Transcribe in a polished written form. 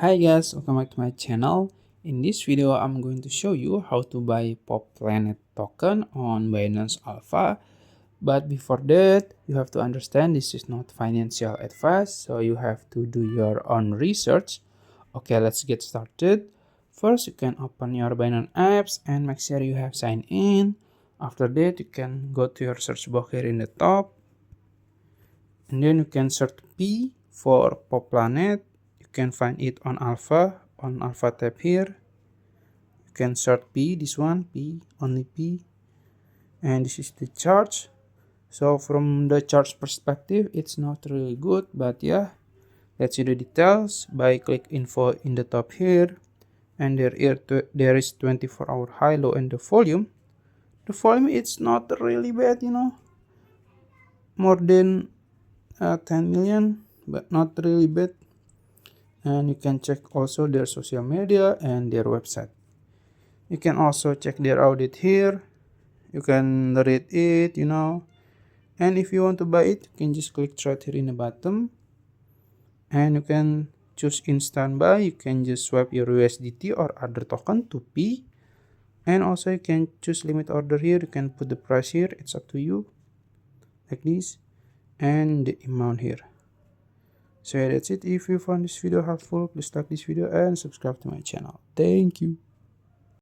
Hi guys, welcome back to my channel. In this video, I'm going to show you how to buy Planet token on Binance Alpha. But before that, you have to understand this is not financial advice, so you have to do your own research. Okay, let's get started. First, you can open your Binance apps and make sure you have signed in. After that, you can go to your search box here in the top. And then you can search P for Planet. You can find it on Alpha tab here. You can search P, this one, P, only P. And this is the chart. So from the chart perspective, it's not really good, but yeah, let's see the details by click info in the top here. And there is 24-hour high, low, and the volume. The volume it's not really bad, more than 10 million, but not really bad. And you can check also their social media and their website. You can also check their audit here. You can read it, and if you want to buy it, you can just click right here in the bottom, and you can choose instant buy. You can just swap your USDT or other token to P, and also you can choose limit order here. You can put the price here, it's up to you, like this, and the amount here. So yeah, that's it. If you found this video helpful, please like this video and subscribe to my channel. Thank you.